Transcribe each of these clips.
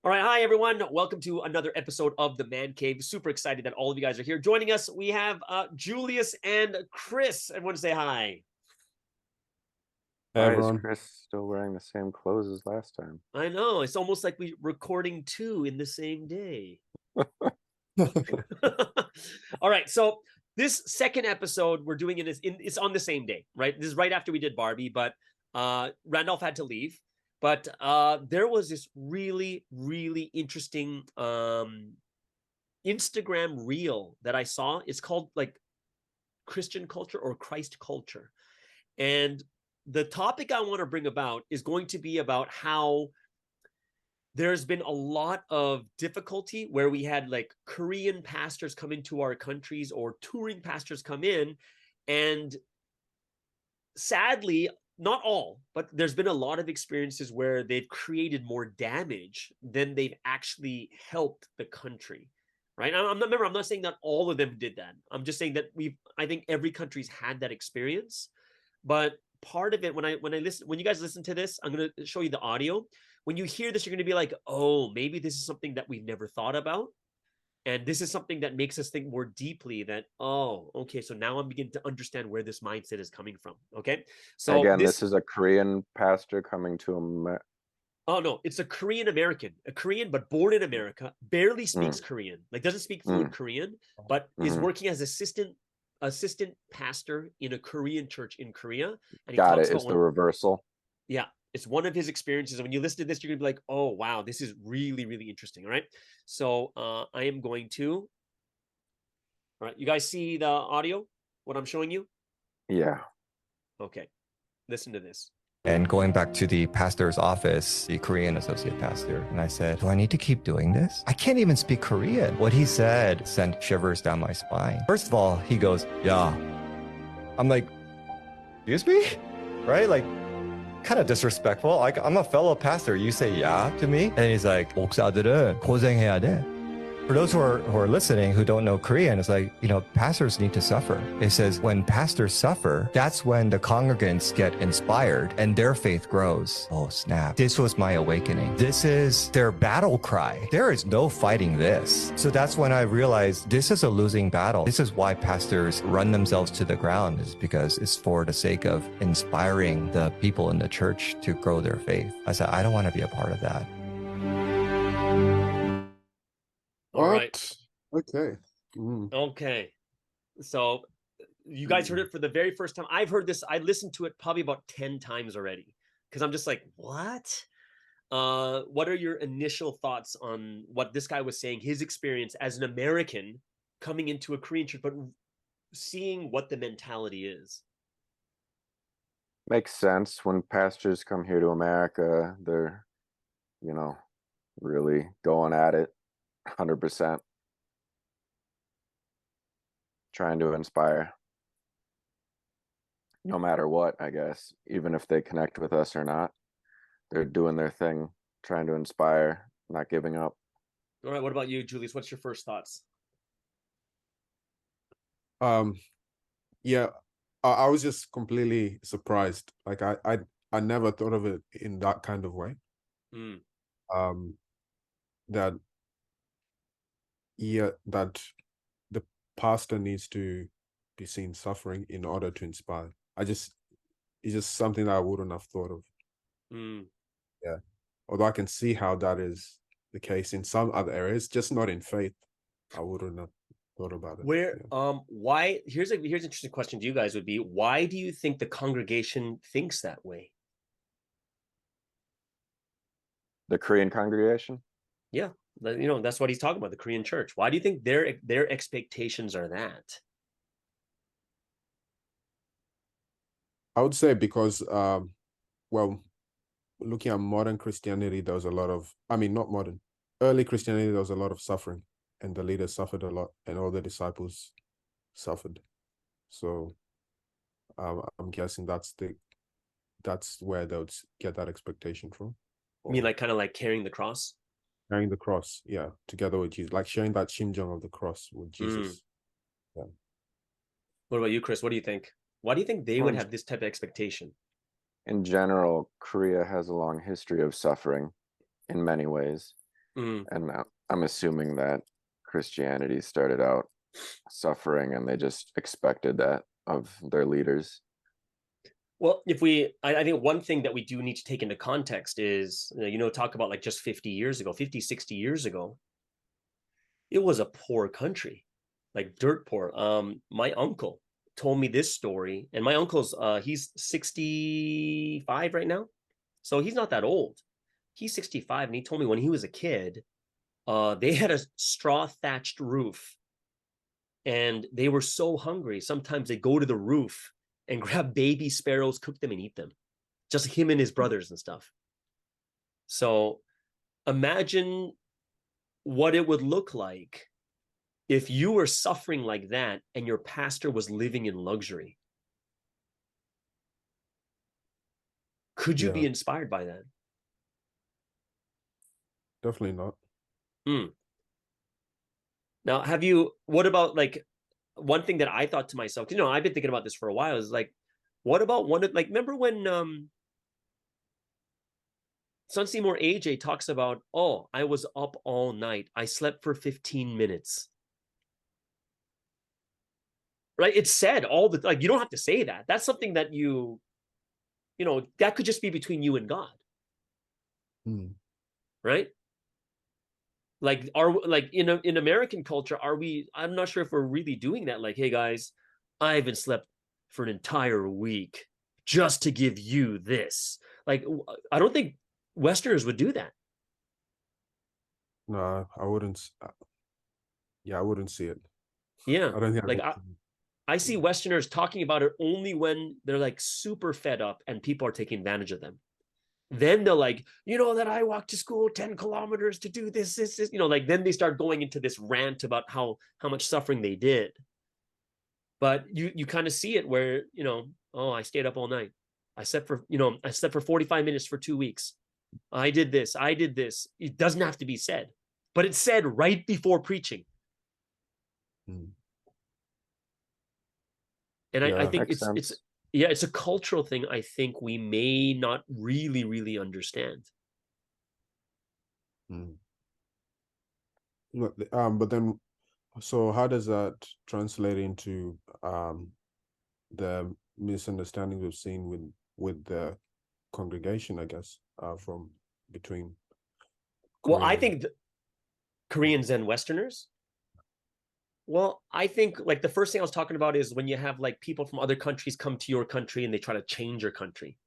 All right. Hi, everyone. Welcome to another episode of The Man Cave. Super excited that all of you guys are here. Joining us, we have Julius and Chris. Everyone say hi. Hey Why is everyone. Chris still wearing the same clothes as last time? I know. It's almost like we're recording two in the same day. All right. So this second episode we're doing it's on the same day, right? This is right after we did Barbie, but Randolph had to leave. But there was this really, really interesting Instagram reel that I saw. It's called like Christian culture or Christ culture. And the topic I want to bring about is going to be about how there's been a lot of difficulty where we had like Korean pastors come into our countries or touring pastors come in. And sadly, not all, but there's been a lot of experiences where they've created more damage than they've actually helped the country. Right. I'm not saying that all of them did that. I'm just saying that I think every country's had that experience. But part of it, when you guys listen to this, I'm going to show you the audio. When you hear this, you're going to be like, oh, maybe this is something that we've never thought about. And this is something that makes us think more deeply that, oh, okay, so now I'm beginning to understand where this mindset is coming from. Okay. So Again, this is a Korean pastor coming to America. Oh no, it's a Korean American, but born in America, barely speaks Korean, like doesn't speak fluent Korean, but is working as assistant pastor in a Korean church in Korea. And he Got talks it. about It's the reversal. yeah, it's one of his experiences. And when you listen to this, you're gonna be like, oh wow, this is really, really interesting. All right. So I am going to all right, you guys see the audio, what I'm showing you? Yeah. Okay, listen to this. And going back to the pastor's office, the Korean associate pastor, and I said, do I need to keep doing this? I can't even speak Korean. What he said sent shivers down my spine. First of all, he goes, yeah. I'm like, excuse me? Right? Like, kind of disrespectful. Like, I'm a fellow pastor. You say yeah to me? And he's like, 목사들은 고생해야 돼. For those who are listening who don't know Korean, it's like, pastors need to suffer. It says when pastors suffer, that's when the congregants get inspired and their faith grows. Oh, snap. This was my awakening. This is their battle cry. There is no fighting this. So that's when I realized this is a losing battle. This is why pastors run themselves to the ground, is because it's for the sake of inspiring the people in the church to grow their faith. I said, I don't want to be a part of that. All right. Okay. Okay. So you guys heard it for the very first time. I've heard this. I listened to it probably about 10 times already because I'm just like, what? What are your initial thoughts on what this guy was saying, his experience as an American coming into a Korean church, but seeing what the mentality is? Makes sense. When pastors come here to America, they're, really going at it 100%. Trying to inspire. No matter what, I guess. Even if they connect with us or not. They're doing their thing, trying to inspire, not giving up. All right. What about you, Julius? What's your first thoughts? Yeah, I was just completely surprised. Like I never thought of it in that kind of way. That the pastor needs to be seen suffering in order to inspire. It's just something that I wouldn't have thought of. Yeah. Although I can see how that is the case in some other areas, just not in faith. I wouldn't have thought about it. Why? Here's an interesting question to you guys would be, why do you think the congregation thinks that way? The Korean congregation? Yeah. That's what he's talking about, the Korean church. Why do you think their expectations are that? I would say because, looking at modern Christianity, there was a lot of, not modern, early Christianity, there was a lot of suffering, and the leaders suffered a lot, and all the disciples suffered. So I'm guessing that's where they would get that expectation from. You mean like kind of like carrying the cross? Carrying the cross, yeah, together with Jesus, like sharing that shimjong of the cross with Jesus. Yeah. What about you, Chris? What do you think? Why do you think they would have this type of expectation? In general, Korea has a long history of suffering in many ways. Mm. And I'm assuming that Christianity started out suffering and they just expected that of their leaders. Well, I think one thing that we do need to take into context is, talk about like just 50 years ago, 50, 60 years ago, it was a poor country, like dirt poor. My uncle told me this story, and my uncle's he's 65 right now, so he's not that old. He's 65, and he told me when he was a kid, they had a straw thatched roof, and they were so hungry. Sometimes they go to the roof and grab baby sparrows, cook them, and eat them. Just him and his brothers and stuff. So imagine what it would look like if you were suffering like that and your pastor was living in luxury. Could you be inspired by that? Definitely not. Now, what about like one thing that I thought to myself, I've been thinking about this for a while, is like, what about remember when Sun Seymour AJ talks about, oh, I was up all night. I slept for 15 minutes. Right? It's said all the like, you don't have to say that. That's something that that could just be between you and God. Right? Like, in American culture, I'm not sure if we're really doing that. Like, hey guys, I haven't slept for an entire week just to give you this. Like, I don't think Westerners would do that. No, I wouldn't. Yeah, I wouldn't see it. Yeah. I don't think Like, I see Westerners talking about it only when they're like super fed up and people are taking advantage of them. Then they're like, that I walked to school 10 kilometers to do this, like then they start going into this rant about how much suffering they did. But you kind of see it where, oh, I stayed up all night. I slept for 45 minutes for 2 weeks. I did this. It doesn't have to be said, but it's said right before preaching. And I think it's a cultural thing. I think we may not really, really understand. But then, so how does that translate into the misunderstandings we've seen with the congregation, I guess, from between Well, I think Koreans and Westerners. Well, I think like the first thing I was talking about is when you have like people from other countries come to your country and they try to change your country.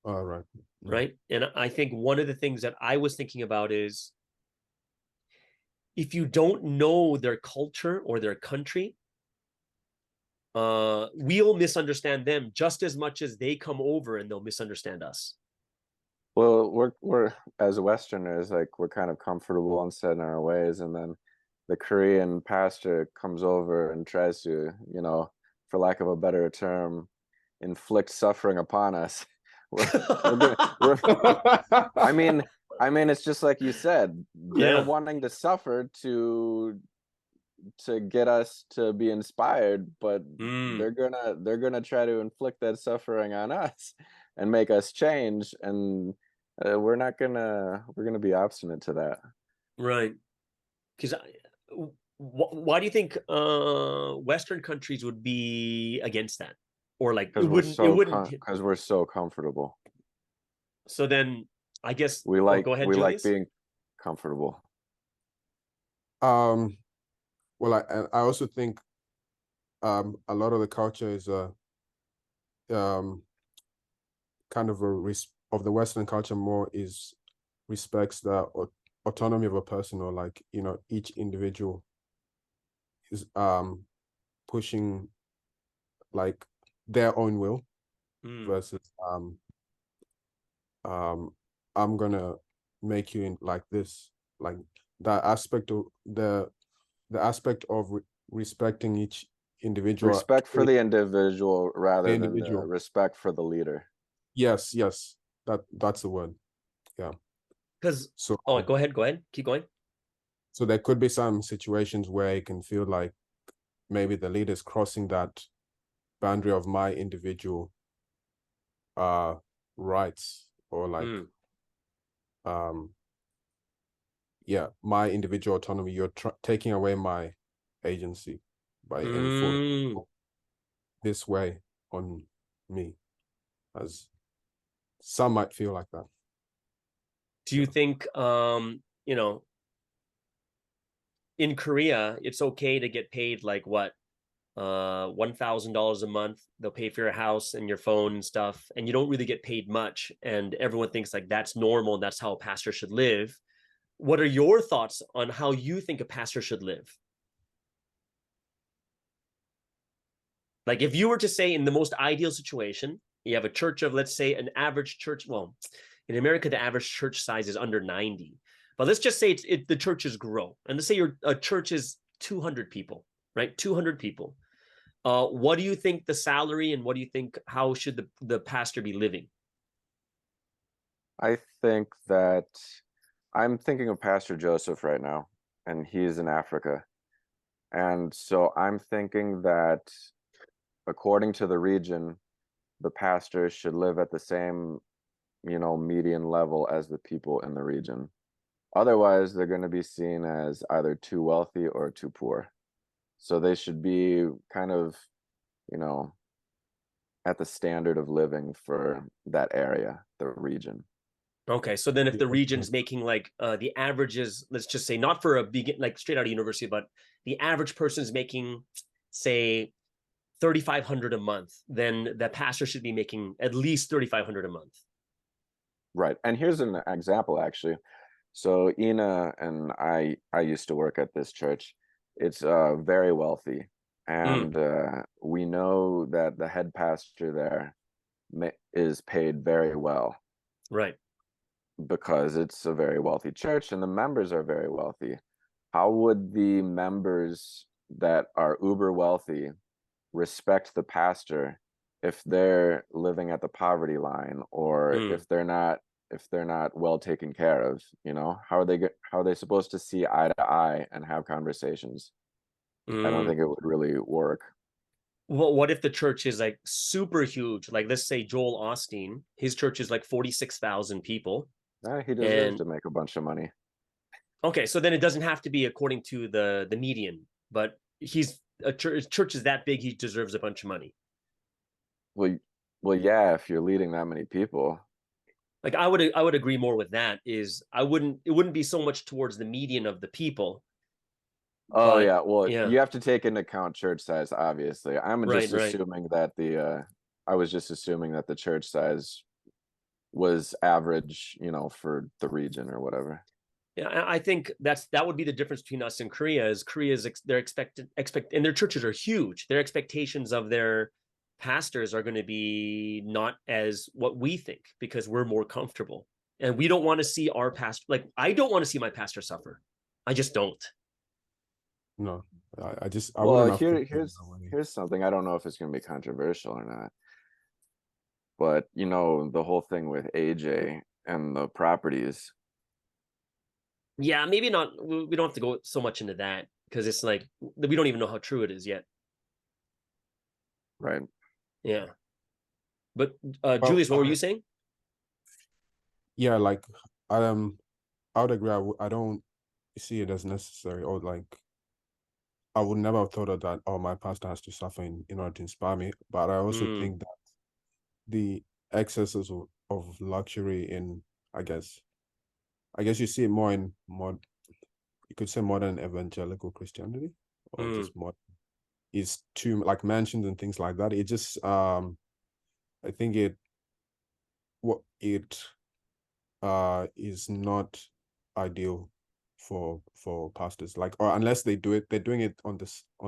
Right. Right. And I think one of the things that I was thinking about is if you don't know their culture or their country, we'll misunderstand them just as much as they come over and they'll misunderstand us. Well, we're as Westerners, like we're kind of comfortable and set in our ways, and then the Korean pastor comes over and tries to, for lack of a better term, inflict suffering upon us. I mean, it's just like you said, they're wanting to suffer to get us to be inspired, but they're gonna try to inflict that suffering on us and make us change, and we're gonna be obstinate to that. Right. Because why do you think Western countries would be against that, or like it wouldn't? Because we're so comfortable. So then, I guess go ahead, Julius. like being comfortable. Well, I also think a lot of the culture is kind of of the Western culture more is respects the autonomy of a person, or like each individual is pushing like their own will versus I'm gonna make you in like this, like that aspect of the aspect of respecting each individual, respect for the individual rather than the respect for the leader. Yes, that's the word. Yeah. Because go ahead, keep going. So there could be some situations where it can feel like maybe the leader is crossing that boundary of my individual rights, or like my individual autonomy. You're taking away my agency by enforcing this way on me, as some might feel like that. Do you think, you know, in Korea, it's okay to get paid like what, $1,000 a month? They'll pay for your house and your phone and stuff, and you don't really get paid much. And everyone thinks like that's normal and that's how a pastor should live. What are your thoughts on how you think a pastor should live? Like if you were to say in the most ideal situation, you have a church of, let's say, an average church. Well, in America, the average church size is under 90. But let's just say the churches grow. And let's say your church is 200 people, right? 200 people. What do you think the salary, and what do you think, how should the pastor be living? I think that I'm thinking of Pastor Joseph right now, and he's in Africa. And so I'm thinking that according to the region, the pastors should live at the same, median level as the people in the region. Otherwise, they're going to be seen as either too wealthy or too poor. So they should be kind of, at the standard of living for that area, the region. Okay, so then if the region's making like the averages, let's just say not for a like straight out of university, but the average person is making, say, 3,500 a month, then the pastor should be making at least 3,500 a month. Right. And here's an example, actually. So Ina and I used to work at this church. It's very wealthy. And we know that the head pastor there is paid very well. Right. Because it's a very wealthy church and the members are very wealthy. How would the members that are uber wealthy respect the pastor if they're living at the poverty line, or if they're not well taken care of? How are they supposed to see eye to eye and have conversations? I don't think it would really work. Well, what if the church is like super huge? Like let's say Joel Osteen, his church is like 46,000 people. He deserves to make a bunch of money. Okay, so then it doesn't have to be according to the median, but he's a church is that big, he deserves a bunch of money. Well, yeah, if you're leading that many people. Like I would agree more with that. It wouldn't be so much towards the median of the people. Oh, yeah. Well, you have to take into account church size, obviously. I'm just assuming that I was just assuming that the church size was average, for the region or whatever. Yeah, I think that would be the difference between us and Korea. Is they're and their churches are huge. Their expectations of their pastors are going to be not as what we think, because we're more comfortable, and we don't want to see our pastor. Like I don't want to see my pastor suffer. I just don't. No, I here's something. I don't know if it's going to be controversial or not, but the whole thing with AJ and the properties. Yeah, maybe not. We don't have to go so much into that, because it's like we don't even know how true it is yet. Right. Yeah. But Julius, what were you saying? Yeah, like I would agree. I don't see it as necessary, or like I would never have thought of that. Oh, my pastor has to suffer in order to inspire me. But I also think that the excesses of luxury in, I guess you see it more in you could say modern evangelical Christianity, or just more is too like mansions and things like that. It just I think it is not ideal for pastors, like, or unless they're doing it on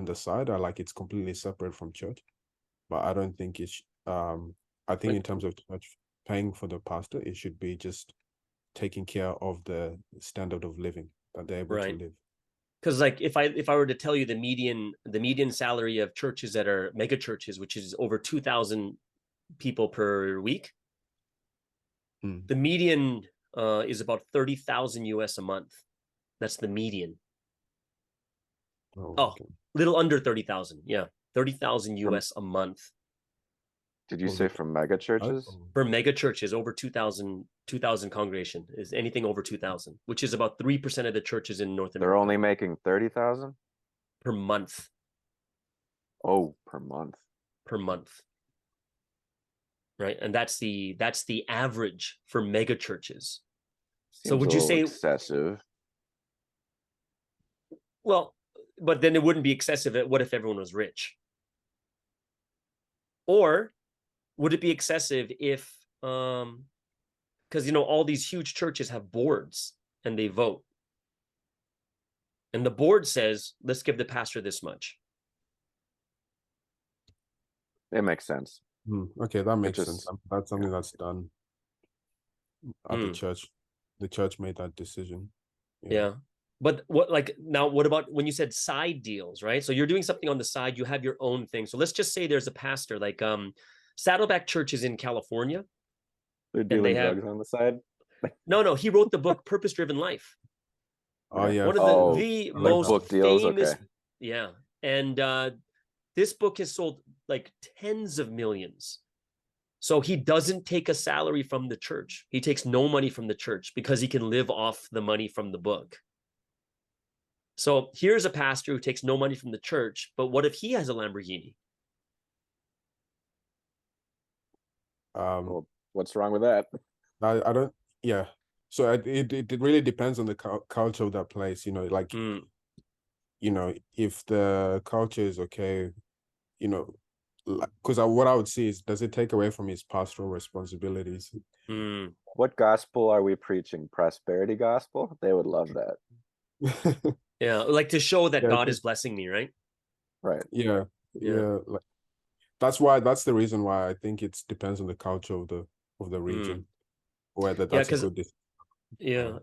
the side, or like it's completely separate from church. But I don't think it's I think in terms of church paying for the pastor, it should be just taking care of the standard of living that they're able to live. Because like if I were to tell you the median salary of churches that are mega churches, which is over 2,000 people per week, the median is about 30,000 US a month. That's the median. Okay. Little under 30,000. Yeah, 30,000 US a month. Did you say from mega churches? For mega churches, over 2,000 congregation is anything over 2,000, which is about 3% of the churches in North America. They're only making 30,000 per month. Oh, per month. Per month. Right, and that's the average for mega churches. Seems so would you say excessive? Well, but then it wouldn't be excessive. What if everyone was rich? Or would it be excessive if, because all these huge churches have boards and they vote, and the board says, let's give the pastor this much. It makes sense. Okay, that makes sense. That's something that's done at the church. The church made that decision. Yeah. But what about when you said side deals, right? So you're doing something on the side, you have your own thing. So let's just say there's a pastor like Saddleback Church in California. They're dealing drugs on the side. No, he wrote the book Purpose Driven Life. Oh yeah, one of the most book deals. famous. Okay. Yeah, and this book has sold like tens of millions. So he doesn't take a salary from the church. He takes no money from the church because he can live off the money from the book. So here's a pastor who takes no money from the church, but what if he has a Lamborghini? Well, what's wrong with that? I don't. Yeah. So it really depends on the culture of that place. Like, if the culture is okay, because what I would see is, does it take away from his pastoral responsibilities? What gospel are we preaching? Prosperity gospel? They would love that. Yeah, like to show that God is blessing me, right? Right. Yeah. Like, that's the reason why I think it depends on the culture of the region, whether that's a good decision. Yeah,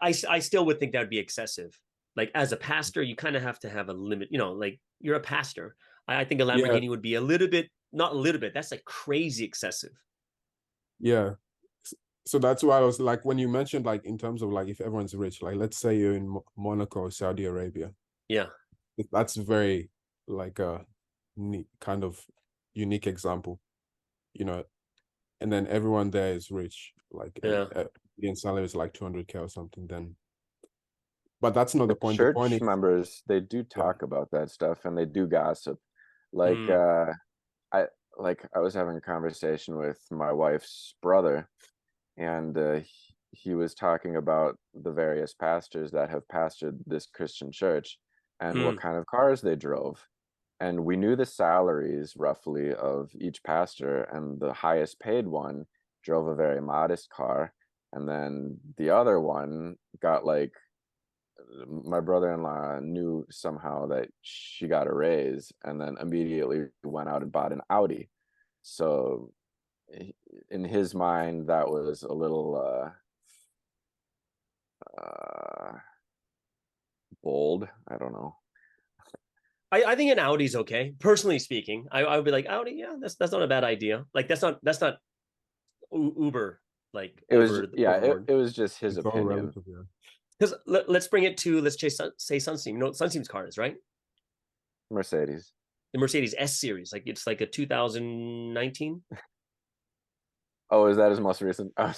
I still would think that would be excessive. Like, as a pastor, you kind of have to have a limit. Like, you're a pastor. I think a Lamborghini would be a little bit, not a little bit. That's like crazy excessive. Yeah. So that's why I was like, when you mentioned, like, in terms of like, if everyone's rich, like, let's say you're in Monaco or Saudi Arabia. Yeah. That's very like a kind of unique example, and then everyone there is rich, like the salary is like 200K or something. Then, but that's not the point. Church the point is, members, they do talk about that stuff and they do gossip. Like I was having a conversation with my wife's brother, and he was talking about the various pastors that have pastored this Christian church and what kind of cars they drove. And we knew the salaries roughly of each pastor, and the highest paid one drove a very modest car. And then the other one got, like, my brother-in-law knew somehow that she got a raise and then immediately went out and bought an Audi. So in his mind, that was a little bold. I don't know. I think an Audi's okay. Personally speaking, I would be like, Audi, yeah, that's not a bad idea. Like, that's not Uber. Like, it was it was just his opinion. Because let's bring it to, let's just say Sunsteam. You know what Sunsteam's car is, right? Mercedes. The Mercedes S series. Like, it's like a 2019. Oh, is that his most recent? I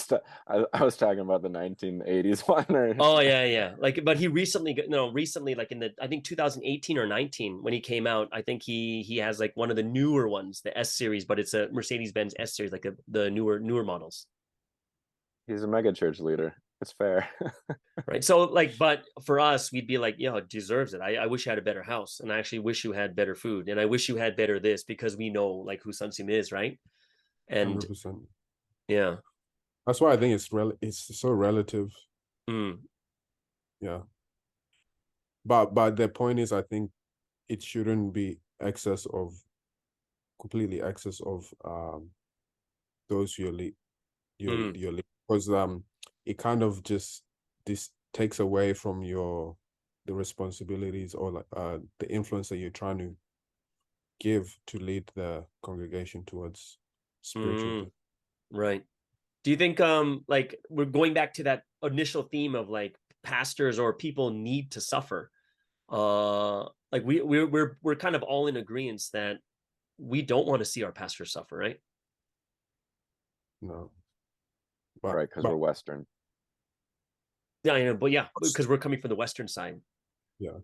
was talking about the 1980s one. Oh yeah. Like, but he recently, like in I think 2018 or 19 when he came out. I think he has like one of the newer ones, the S series, but it's a Mercedes-Benz S series, like the newer models. He's a mega church leader. It's fair. Right. So, like, but for us, we'd be like, it deserves it. I wish you had a better house, and I actually wish you had better food, and I wish you had better this, because we know like who Sunsteam is, right? And 100%. Yeah, that's why I think it's so relative. Yeah, but the point is, I think it shouldn't be completely excess of those you're lead, because it kind of just takes away from the responsibilities, or like the influence that you're trying to give to lead the congregation towards spiritual. Right. Do you think like, we're going back to that initial theme of like pastors or people need to suffer? Like, we're kind of all in agreement that we don't want to see our pastors suffer, right? No. Right, because we're Western. Yeah, I know, but yeah, because we're coming from the Western side. Yeah.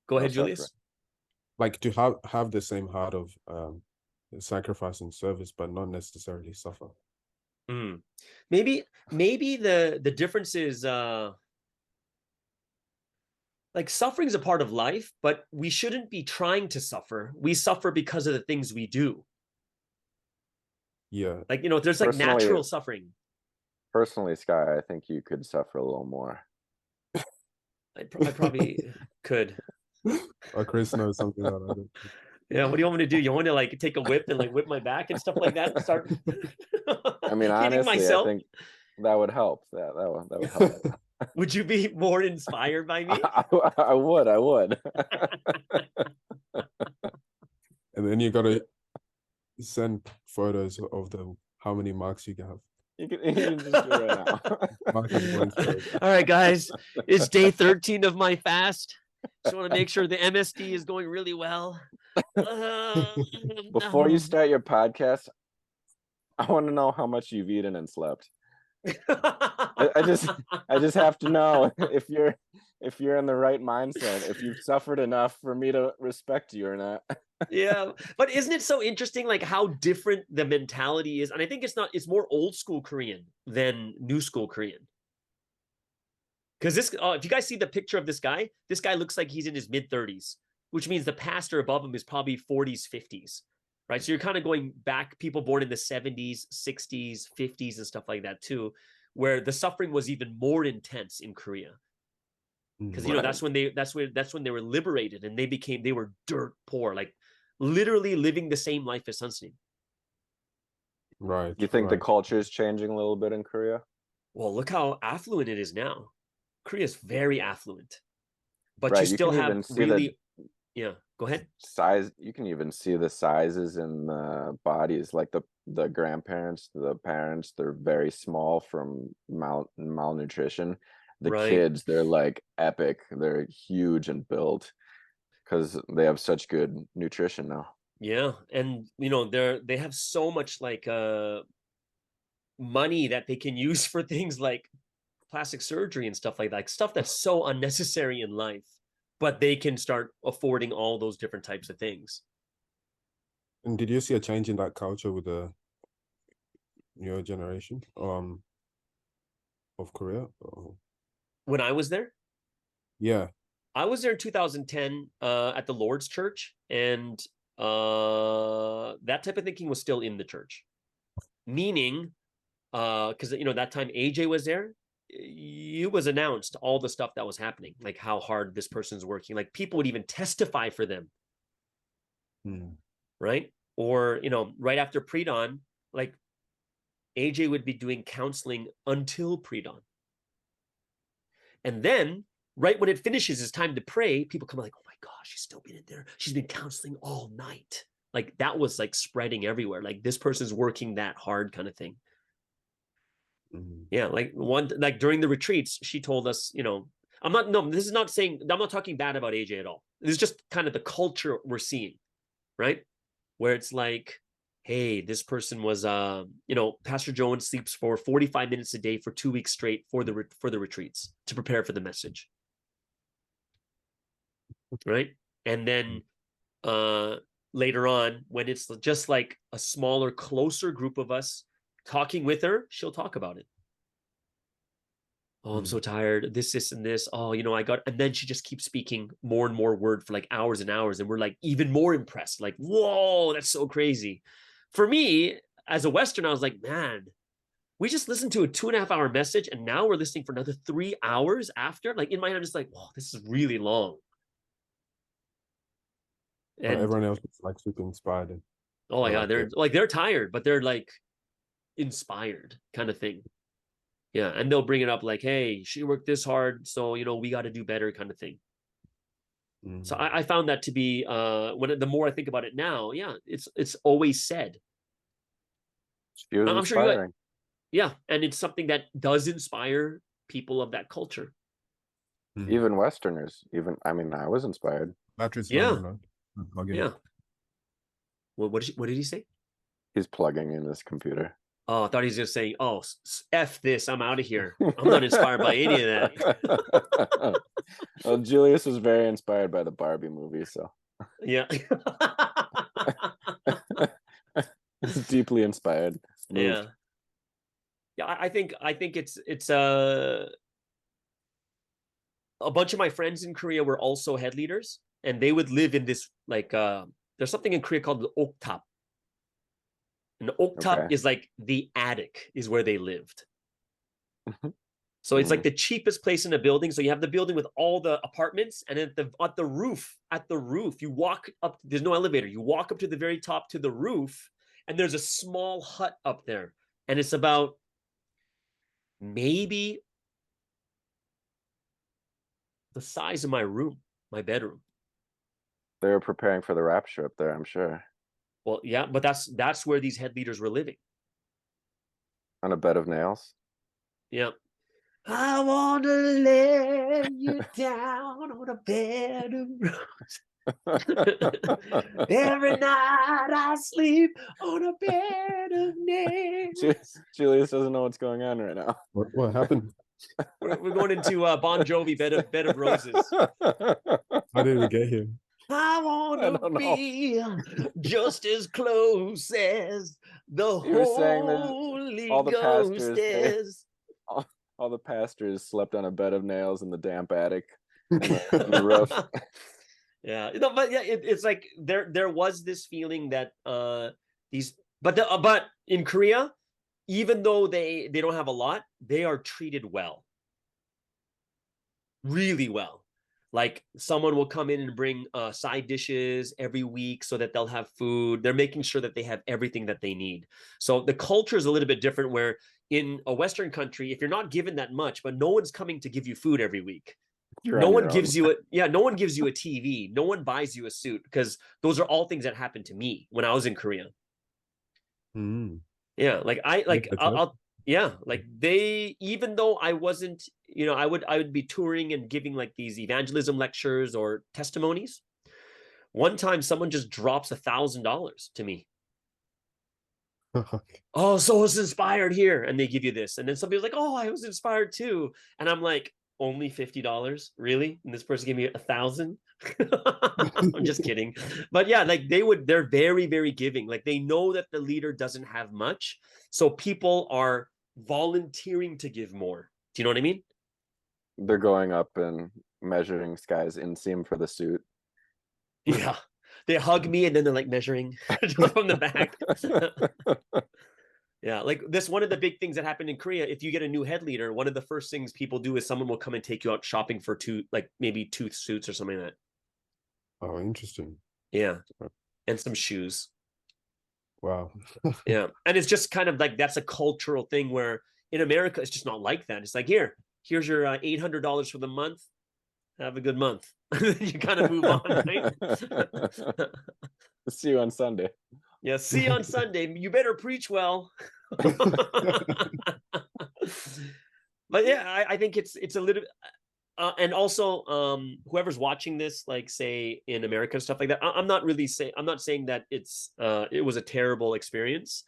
Go ahead, Julius. Like to have the same heart of sacrifice and service, but not necessarily suffer. Maybe the difference is like suffering is a part of life, but we shouldn't be trying to suffer. We suffer because of the things we do. Yeah. Like, there's like natural suffering. Personally, Sky, I think you could suffer a little more. I probably could. Chris knows something that I don't. Yeah, what do you want me to do? You want to like take a whip and like whip my back and stuff like that and start I mean, honestly, myself? I think that would help. That would help. Would you be more inspired by me? I would. And then you gotta send photos of how many marks you have. You can just do it right now. All right, guys, it's day 13 of my fast. Just want to make sure the MSD is going really well. Before you start your podcast, I want to know how much you've eaten and slept. I just have to know if you're in the right mindset, if you've suffered enough for me to respect you or not. Yeah, but isn't it so interesting like how different the mentality is? And I think it's more old school Korean than new school Korean. Because this if you guys see the picture of this guy looks like he's in his mid-30s, which means the pastor above him is probably 40s, 50s. Right? So you're kind of going back, people born in the 70s, 60s, 50s and stuff like that too, where the suffering was even more intense in Korea. Because that's when they were liberated and they were dirt poor, like literally living the same life as Sunstein. Right. You think the culture is changing a little bit in Korea? Well, look how affluent it is now. Korea is very affluent, but you still have really. Yeah, go ahead. Size. You can even see the sizes in the bodies, like the grandparents, the parents. They're very small from malnutrition. The kids, they're like epic. They're huge and built because they have such good nutrition now. Yeah, and they have so much like money that they can use for things like plastic surgery and stuff like that, stuff that's so unnecessary in life, but they can start affording all those different types of things. And did you see a change in that culture with the newer generation of Korea? When I was there? Yeah. I was there in 2010 at the Lord's Church, and that type of thinking was still in the church. Meaning, because that time AJ was there, it was announced all the stuff that was happening, like how hard this person's working. Like people would even testify for them. Right? Or, right after pre-dawn, like AJ would be doing counseling until pre-dawn. And then right when it finishes, it's time to pray, people come like, oh my gosh, she's still been in there. She's been counseling all night. Like that was like spreading everywhere. Like this person's working that hard kind of thing. Yeah, like during the retreats, she told us, I'm not talking bad about AJ at all. This is just kind of the culture we're seeing, right? Where it's like, hey, this person was, Pastor Joan sleeps for 45 minutes a day for 2 weeks straight for the retreats to prepare for the message. Right. And then later on, when it's just like a smaller, closer group of us talking with her, she'll talk about it. Oh, I'm so tired. This, and this. Oh, and then she just keeps speaking more and more word for like hours and hours. And we're like even more impressed. Like, whoa, that's so crazy. For me, as a Western, I was like, man, we just listened to a 2.5 hour message and now we're listening for another 3 hours after. Like in my head, I'm just like, whoa, this is really long. And everyone else is like super inspired. Oh my God, they're tired, but they're like inspired kind of thing. Yeah, and they'll bring it up like, hey, she worked this hard, so we got to do better kind of thing. So I found that to be the more I think about it now, yeah, it's always said. I'm sure yeah, and it's something that does inspire people of that culture. Even Westerners, I was inspired. Patrick's yeah. Well, what did he say? He's plugging in his computer. Oh, I thought he was just saying, "Oh, f this, I'm out of here. I'm not inspired by any of that." Well, Julius was very inspired by the Barbie movie, so Yeah. he's deeply inspired. Moved. Yeah. I think it's a bunch of my friends in Korea were also head leaders, and they would live in this like there's something in Korea called the oktap. And the oktap is like the attic is where they lived. So it's like the cheapest place in a building. So you have the building with all the apartments, and at the roof, you walk up. There's no elevator. You walk up to the very top to the roof, and there's a small hut up there, and it's about maybe the size of my room, my bedroom. They were preparing for the rapture up there, I'm sure. Well, yeah, but that's where these head leaders were living. On a bed of nails. Yeah. I want to lay you down on a bed of roses. Every night I sleep on a bed of nails. Julius doesn't know what's going on right now. What happened? We're going into Bon Jovi, bed of roses. How did we get here? I want to be just as close as the Holy Ghost is. All the pastors slept on a bed of nails in the damp attic in the roof. Yeah, but yeah, it's like there was this feeling that but in Korea, even though they don't have a lot, they are treated well, really well. Like someone will come in and bring side dishes every week so that they'll have food. They're making sure that they have everything that they need. So the culture is a little bit different, where in a Western country, if you're not given that much, but no one's coming to give you food every week. No one gives you no one gives you a TV. No one buys you a suit, because those are all things that happened to me when I was in Korea. Yeah, like they, even though I wasn't, I would be touring and giving like these evangelism lectures or testimonies. One time someone just drops $1,000 to me. Oh, so I was inspired here, and they give you this, and then somebody's like, oh, I was inspired too, and I'm like, only $50, really? And this person gave me 1,000. I'm just kidding. But yeah, like they're very, very giving. Like they know that the leader doesn't have much, so people are volunteering to give more. Do you know what I mean? They're going up and measuring Sky's inseam for the suit. Yeah, they hug me and then they're like measuring from the back. Yeah, like this, one of the big things that happened in Korea, if you get a new head leader, one of the first things people do is someone will come and take you out shopping for maybe two suits or something like that. Oh, interesting. Yeah, and some shoes. Wow. Yeah, and it's just kind of like, that's a cultural thing, where in America it's just not like that. It's like, here's your $800 for the month. Have a good month. You kind of move on, right? See you on Sunday. Yeah, see you on Sunday. You better preach well. But yeah, I think it's a little, and also whoever's watching this, like say in America and stuff like that, I'm not saying that it was a terrible experience.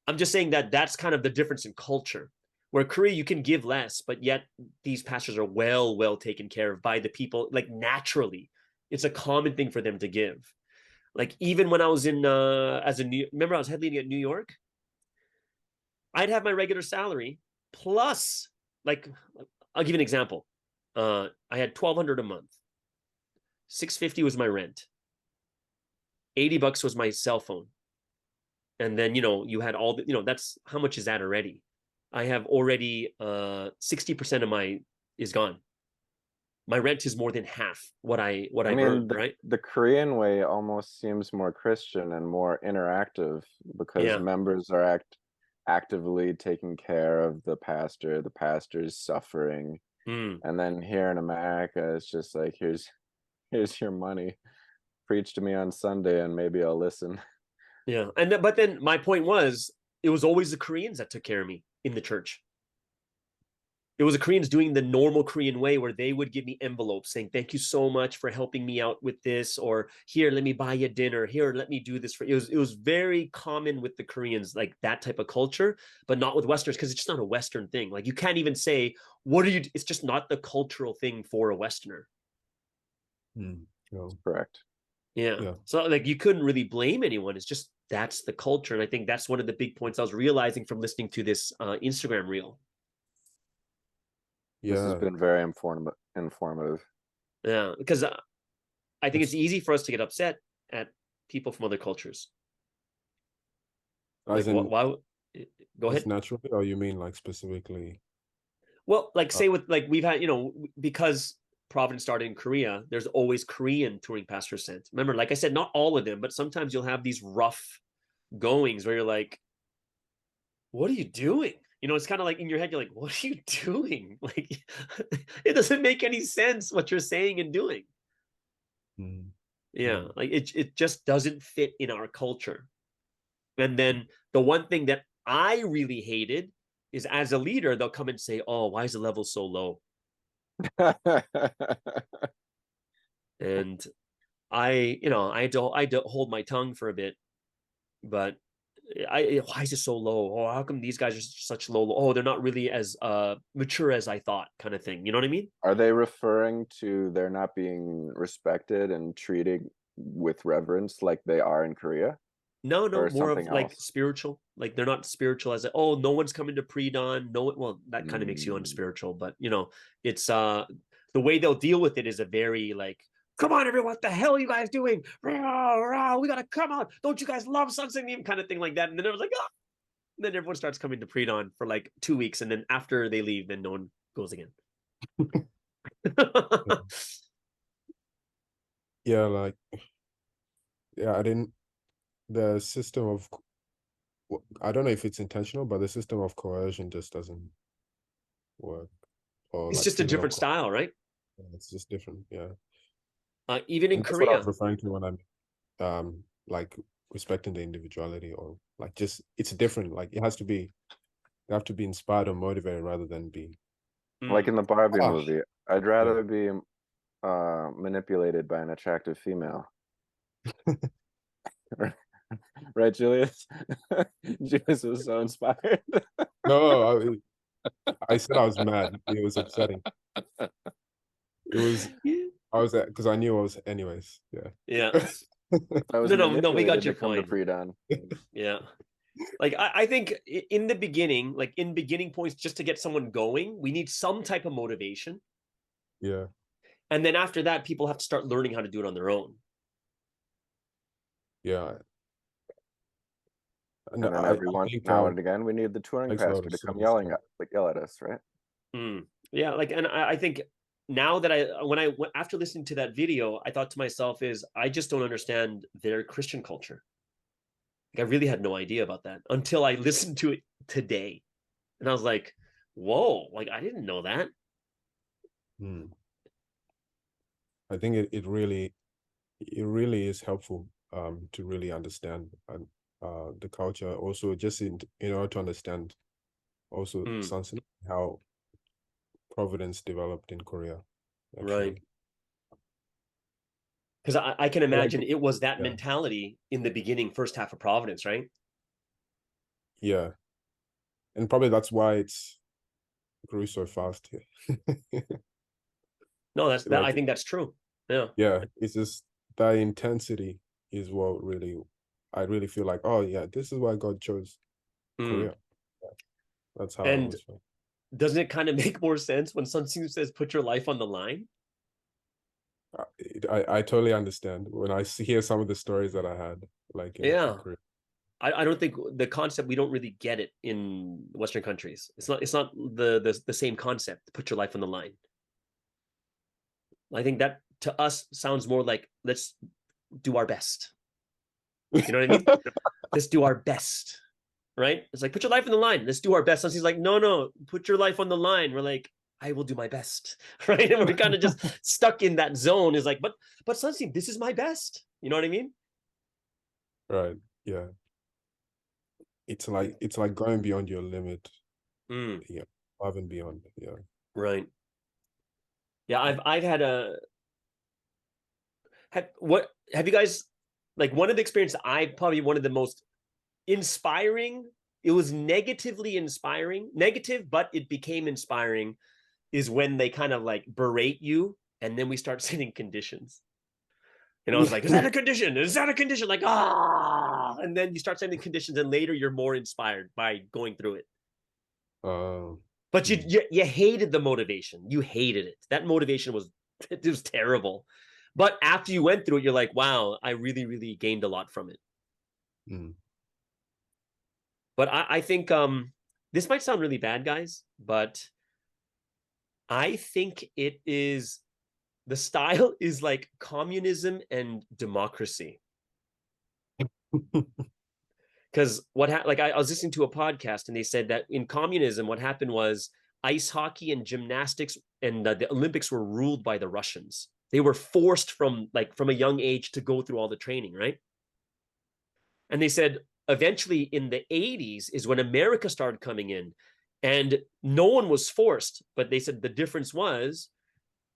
I'm just saying that that's kind of the difference in culture, where Korea, you can give less, but yet these pastors are well taken care of by the people. Like naturally, it's a common thing for them to give. Like even when I was in remember I was head leading at New York, I'd have my regular salary plus, like, I'll give you an example. I had $1,200 a month. $650 was my rent. $80 was my cell phone. And then, you had all the, that's how much is that already? I have already 60% of my is gone. My rent is more than half what I earned, right? The Korean way almost seems more Christian and more interactive, because members are actively taking care of the pastor's suffering. And then here in America, it's just like, here's your money. Preach to me on Sunday and maybe I'll listen. Yeah. But then my point was, it was always the Koreans that took care of me in the church. it was the Koreans doing the normal Korean way where they would give me envelopes saying, thank you so much for helping me out with this, or here, let me buy you dinner. Here, let me do this for you. It was very common with the Koreans, like that type of culture, but not with Westerners, because it's just not a Western thing. Like you can't even say, what are you, it's just not the cultural thing for a Westerner. Correct. Yeah. So like you couldn't really blame anyone. It's just, that's the culture. And I think that's one of the big points I was realizing from listening to this Instagram reel. This has been very informative. Yeah, because I think it's easy for us to get upset at people from other cultures. Like, why? Go ahead. Naturally, or you mean like specifically? Well, like say with like we've had, because Providence started in Korea, there's always Korean touring pastors sent. Remember, like I said, not all of them, but sometimes you'll have these rough goings where you're like, what are you doing? It's kind of like in your head, you're like, what are you doing? Like, it doesn't make any sense what you're saying and doing. Yeah, like it just doesn't fit in our culture. And then the one thing that I really hated is as a leader, they'll come and say, oh, why is the level so low? And I had to hold my tongue for a bit, but why is it so low? Oh, how come these guys are such low? Oh, they're not really as mature as I thought, kind of thing. You know what I mean? Are they referring to they're not being respected and treated with reverence like they are in Korea? No, more of like else? spiritual. Like they're not spiritual as oh, no one's coming to pre-dawn. No one, well, that kind of makes you unspiritual, but it's the way they'll deal with it is a very like, come on, everyone, what the hell are you guys doing? Rah, rah, we gotta come out. Don't you guys love Sunset Meme kind of thing like that? And then it was like, and then everyone starts coming to pre-dawn for like 2 weeks, and then after they leave, then no one goes again. I didn't. The system of, I don't know if it's intentional, but the system of coercion just doesn't work. Or it's like just a different style, right? It's just different, even in that's Korea. what I was referring to when I'm like respecting the individuality, or like just it's different. Like it has to be, you have to be inspired or motivated rather than be like in the Barbie movie. I'd rather be manipulated by an attractive female. Right, Julius? Julius was so inspired. No, I said I was mad. It was upsetting. It was. I was because I knew I was anyways. Yeah. I was no, we got your point. Yeah. Like I think in the beginning, like in beginning points, just to get someone going, we need some type of motivation. Yeah. And then after that, people have to start learning how to do it on their own. Yeah. And then everyone, now and again, we need the touring pastor to come yell at us, right? Yeah, like, and I think now that after listening to that video, I thought to myself is I just don't understand their Christian culture. Like I really had no idea about that until I listened to it today. And I was like, whoa, like I didn't know that. I think it really is helpful to really understand the culture, also just in order to understand also how Providence developed in Korea, actually. Right? Because I can imagine it was that mentality in the beginning, first half of Providence, right? Yeah, and probably that's why it grew so fast here. No, I think that's true. Yeah, it's just that intensity is what I really feel like, oh yeah, this is why God chose Korea. Yeah. That's how. And doesn't it kind of make more sense when something says put your life on the line? I totally understand when I hear some of the stories that I had, like in Korea. I don't think the concept, we don't really get it in Western countries. It's not the same concept, put your life on the line. I think that to us sounds more like let's do our best. You know what I mean? Let's do our best. Right? It's like put your life on the line. Let's do our best. And he's like, no, put your life on the line. We're like, I will do my best. Right? And we're kind of just stuck in that zone. Is like, but Sunstein, this is my best. You know what I mean? Right. Yeah. It's like going beyond your limit. Yeah. above and beyond. Yeah. Right. Yeah, I've had have you guys, like, one of the experiences I probably one of the most inspiring, it was negatively inspiring, negative, but it became inspiring, is when they kind of like berate you and then we start setting conditions. And I was like, is that a condition? Is that a condition? Like, and then you start setting conditions and later you're more inspired by going through it. But you hated the motivation. You hated it. That motivation was terrible. But after you went through it, you're like, wow, I really, really gained a lot from it. But I think this might sound really bad, guys, but I think it is, the style is like communism and democracy. Because like I was listening to a podcast and they said that in communism, what happened was ice hockey and gymnastics and the Olympics were ruled by the Russians. They were forced from a young age to go through all the training, right? And they said eventually in the 80s is when America started coming in, and no one was forced, but they said the difference was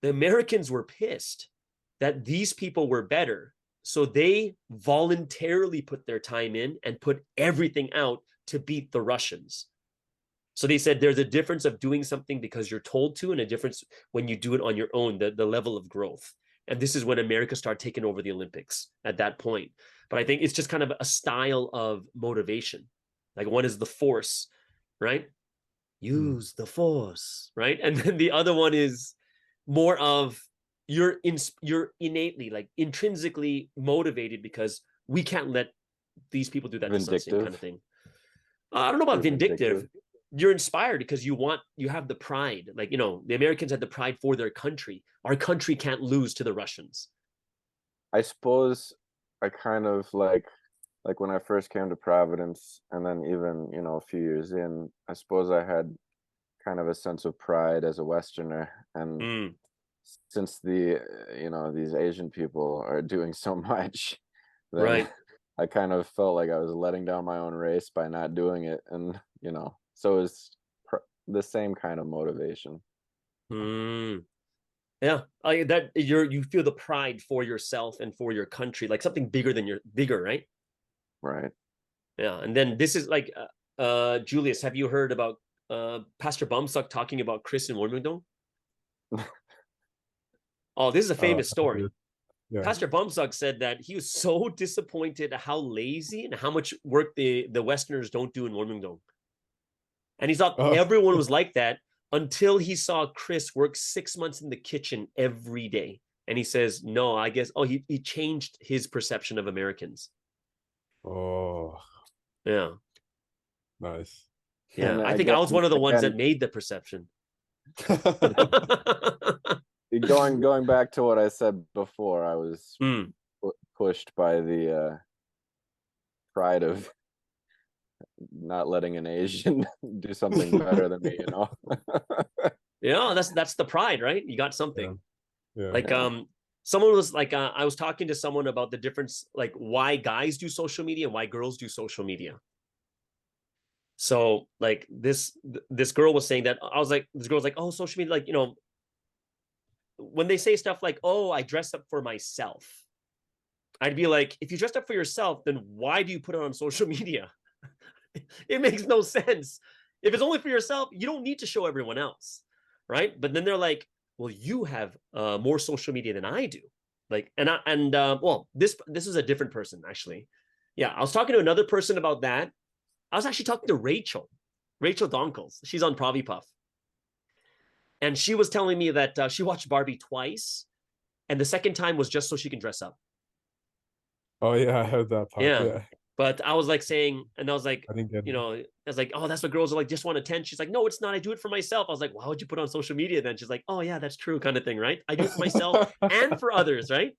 the Americans were pissed that these people were better. So they voluntarily put their time in and put everything out to beat the Russians. So they said there's a difference of doing something because you're told to, and a difference when you do it on your own, the level of growth. And this is when America started taking over the Olympics at that point. But I think it's just kind of a style of motivation. Like one is the force, right? Use the force, right? And then the other one is more of you're innately, like intrinsically motivated because we can't let these people do that. Vindictive kind of thing. I don't know about vindictive. You're inspired because you have the pride. Like, the Americans had the pride for their country. Our country can't lose to the Russians. I suppose I kind of like when I first came to Providence, and then even, a few years in, I suppose I had kind of a sense of pride as a Westerner. And since these Asian people are doing so much, then right. I kind of felt like I was letting down my own race by not doing it. And, so it's the same kind of motivation. Yeah, that you feel the pride for yourself and for your country, like something bigger, right? Right. Yeah, and then this is like, Julius, have you heard about Pastor Bumsuck talking about Chris in Wilmington? Oh, this is a famous story. Yeah. Pastor Bumsuck said that he was so disappointed how lazy and how much work the Westerners don't do in Wilmington. And he thought everyone was like that until he saw Chris work 6 months in the kitchen every day. And he says, no, I guess, he changed his perception of Americans. Oh. Yeah. Nice. Yeah, I think I was one of the ones that made the perception. Going back to what I said before, I was pushed by the pride of not letting an Asian do something better than me, Yeah, that's the pride, right? You got something. Yeah. Like someone was like, I was talking to someone about the difference, like why guys do social media and why girls do social media. So like this girl was saying that, this girl was like, oh, social media, like, when they say stuff like, oh, I dress up for myself, I'd be like, if you dressed up for yourself, then why do you put it on social media? It makes no sense. If it's only for yourself, you don't need to show everyone else, right? But then they're like, well, you have more social media than I do. Like, well, this is a different person, actually. Yeah, I was talking to another person about that. I was actually talking to Rachel Donkels. She's on Provipuff. And she was telling me that she watched Barbie twice, and the second time was just so she can dress up. Oh yeah, I heard that part. Yeah. But I was like saying, and I was like, I was like, oh, that's what girls are like, just want attention. She's like, no, it's not. I do it for myself. I was like, why would you put it on social media then? She's like, oh yeah, that's true, kind of thing, right? I do it for myself and for others, right?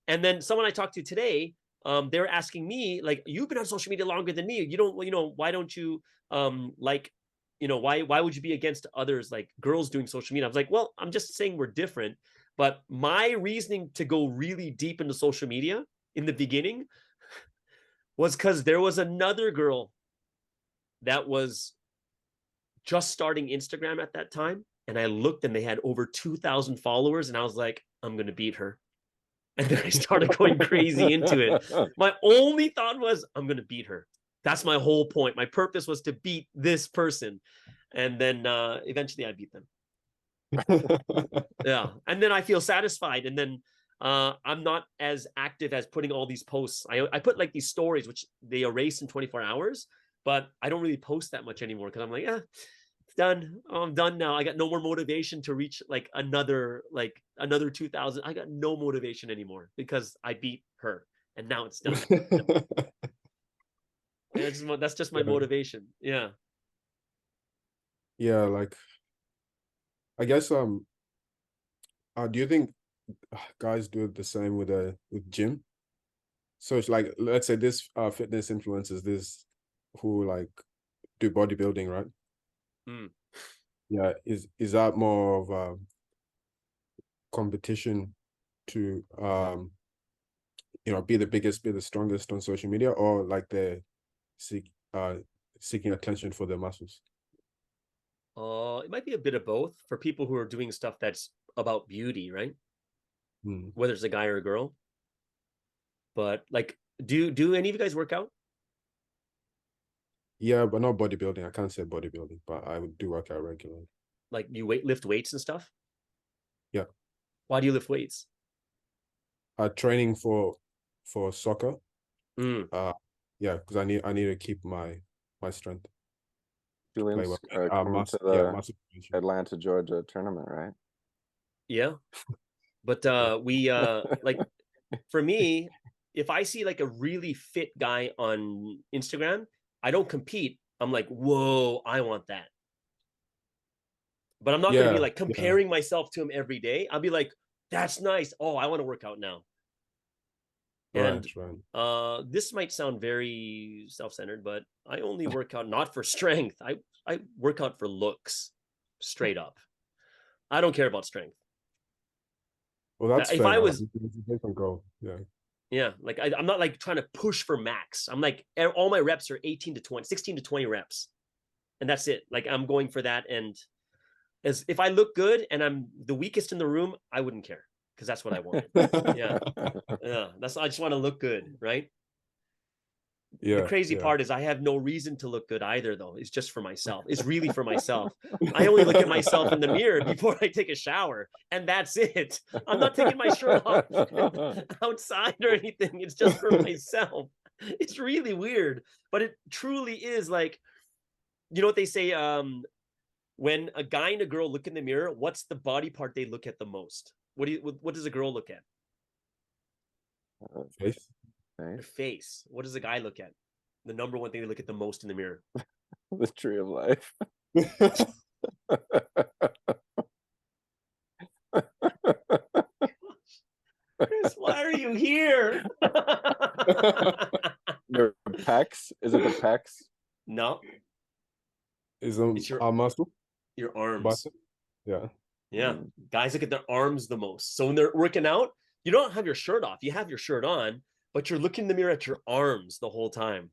And then someone I talked to today, they were asking me, like, you've been on social media longer than me. You don't, why don't you why would you be against others, like girls doing social media? I was like, well, I'm just saying we're different. But my reasoning to go really deep into social media in the beginning was because there was another girl that was just starting Instagram at that time, and I looked and they had over 2,000 followers, and I was like, I'm gonna beat her. And then I started going crazy into it. My only thought was, I'm gonna beat her. That's my whole point. My purpose was to beat this person, and then eventually I beat them. Yeah, and then I feel satisfied, and then I'm not as active as putting all these posts. I put like these stories which they erase in 24 hours, but I don't really post that much anymore because I'm like, it's done. Oh, I'm done now. I got no more motivation to reach like another 2,000. I got no motivation anymore because I beat her, and now it's done. That's just my motivation. Yeah. Yeah, like I guess do you think guys do it the same with gym? So it's like, let's say this fitness influencers, this who like do bodybuilding, right? Yeah, is that more of a competition to be the biggest, be the strongest on social media, or like they're seeking attention for their muscles? It might be a bit of both for people who are doing stuff that's about beauty, right? Whether it's a guy or a girl. But like, do any of you guys work out? Yeah, but not bodybuilding. I can't say bodybuilding, but I would do work out regularly. Like you lift weights and stuff? Yeah. Why do you lift weights? Training for soccer. Yeah, because I need to keep my strength. Julian's coming to the Atlanta, Georgia tournament, right? Yeah. But we like, for me, if I see like a really fit guy on Instagram, I don't compete. I'm like, whoa, I want that. But I'm not going to be like comparing myself to him every day. I'll be like, that's nice. Oh, I want to work out now. And this might sound very self-centered, but I only work out not for strength. I work out for looks, straight up. I don't care about strength. Well, that's if fair. I was it's a different goal. Yeah, like I'm not like trying to push for max. I'm like, all my reps are 18 to 20, 16 to 20 reps, and that's it. Like I'm going for that. And as if I look good and I'm the weakest in the room, I wouldn't care because that's what I want. Yeah. I just want to look good, right? Yeah. The crazy part is I have no reason to look good either, though. It's just for myself. It's really for myself. I only look at myself in the mirror before I take a shower, and that's it. I'm not taking my shirt off outside or anything. It's just for myself. It's really weird, but it truly is. Like, you know what they say? When a guy and a girl look in the mirror, what's the body part they look at the most? What does a girl look at? Face. Their face. What does a guy look at? The number one thing they look at the most in the mirror. The tree of life. Chris, why are you here? Your pecs? Is it the pecs? No. It's your arm muscle? Your arms. Bicep? Yeah. Yeah. Guys look at their arms the most. So when they're working out, you don't have your shirt off. You have your shirt on, but you're looking in the mirror at your arms the whole time.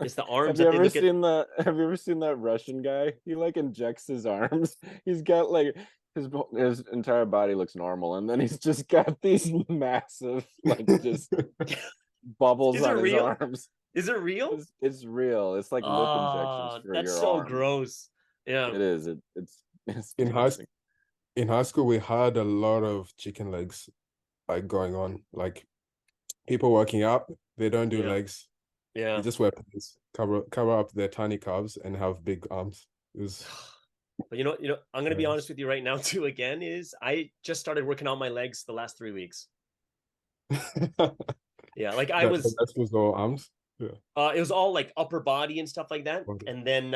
It's the arms. Have you ever seen that Russian guy? He like injects his arms. He's got like his entire body looks normal, and then he's just got these massive like just bubbles on his arms. Is it real? It's real. It's like lip injections for that's your so arm. gross. Yeah, it is. It's in high school we had a lot of chicken legs like going on. Like people working out, they don't do legs. Yeah, they just wear pants, cover up their tiny calves and have big arms. It was... But you know, I'm gonna be honest with you right now too. Again, is I just started working on my legs the last 3 weeks. Yeah, like I was. That was all arms. Yeah. It was all like upper body and stuff like that, and then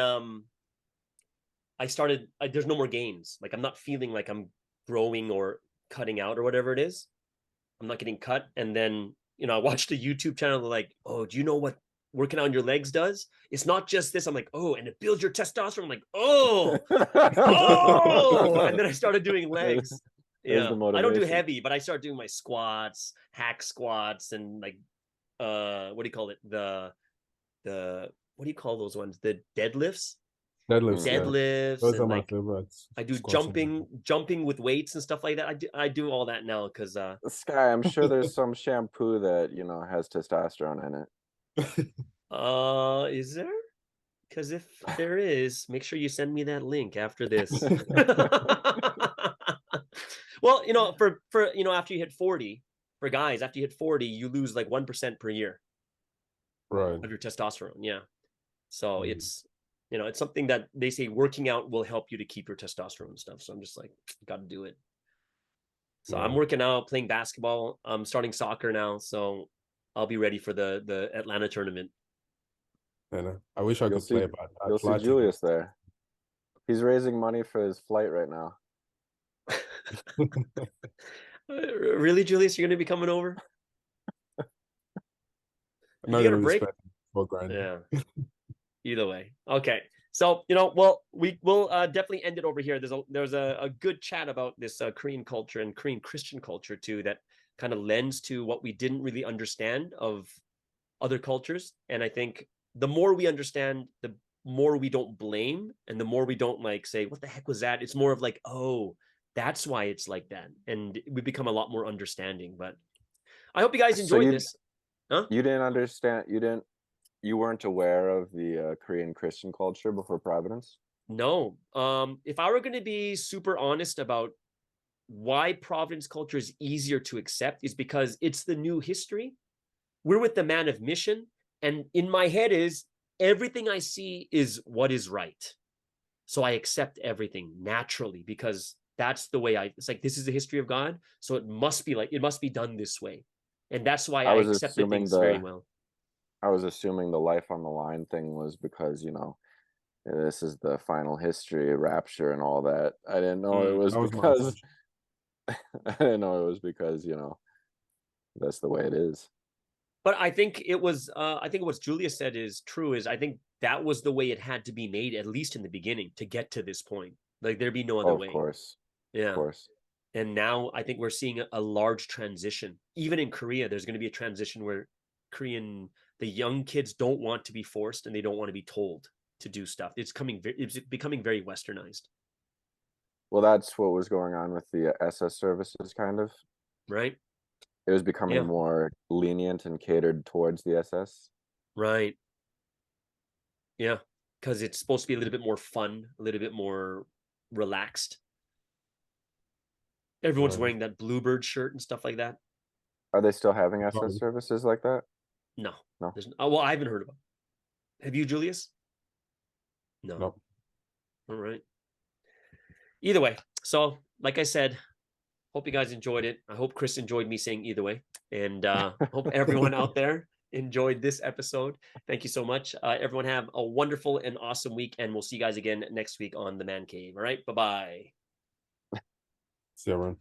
I started. There's no more gains. Like I'm not feeling like I'm growing or cutting out or whatever it is. I'm not getting cut, and then I watched a YouTube channel. They're like, oh, do you know what working on your legs does? It's not just this. I'm like, oh, and it builds your testosterone. I'm like, oh, and then I started doing legs. Yeah, I don't do heavy, but I started doing my squats, hack squats, and like, what do you call it? The what do you call those ones? The deadlifts. Deadlifts, yeah. deadlifts, Those and are my like favorites. I do Squats and jumping with weights and stuff like that. I do all that now because Sky, I'm sure there's some shampoo that, has testosterone in it. is there? Because if there is, make sure you send me that link after this. Well, for after you hit 40, for guys, after you hit 40, you lose like 1% per year right. of your testosterone. Yeah. So it's something that they say working out will help you to keep your testosterone and stuff. So I'm just like, got to do it. So I'm working out, playing basketball. I'm starting soccer now, so I'll be ready for the Atlanta tournament. And I wish I could play, but I You'll see fly to Julius there. He's raising money for his flight right now. Really, Julius, you're gonna be coming over? I'm not You got a gonna be break? spending $4,000. Yeah. Either way. Okay. So, well, we will definitely end it over here. There's a good chat about this Korean culture and Korean Christian culture too that kind of lends to what we didn't really understand of other cultures. And I think the more we understand, the more we don't blame, and the more we don't like say, what the heck was that? It's more of like, oh, that's why it's like that. And we become a lot more understanding. But I hope you guys enjoyed this. Huh? You didn't understand, you weren't aware of the Korean Christian culture before Providence? No. If I were going to be super honest about why Providence culture is easier to accept, is because it's the new history. We're with the man of mission. And in my head is everything I see is what is right. So I accept everything naturally because that's the way it's like, this is the history of God. So it must be done this way. And that's why I accepted things very well. I was assuming the life on the line thing was because, this is the final history, rapture and all that. I didn't know it was That was my because assumption. I didn't know it was because, that's the way it is. But I think what Julia said is true, is I think that was the way it had to be made, at least in the beginning, to get to this point. Like there'd be no other Oh, of way. course. Yeah. Of course. And now I think we're seeing a large transition. Even in Korea, there's going to be a transition where the young kids don't want to be forced and they don't want to be told to do stuff. It's becoming very westernized. Well, that's what was going on with the SS services, kind of. Right? It was becoming more lenient and catered towards the SS. Right. Yeah. Because it's supposed to be a little bit more fun, a little bit more relaxed. Everyone's wearing that Bluebird shirt and stuff like that. Are they still having SS services like that? No. No. Well, I haven't heard about it. Have you, Julius? No. Nope. All right. Either way. So, like I said, hope you guys enjoyed it. I hope Chris enjoyed me saying either way. And hope everyone out there enjoyed this episode. Thank you so much. Everyone have a wonderful and awesome week. And we'll see you guys again next week on The Man Cave. All right. Bye-bye. See you, everyone.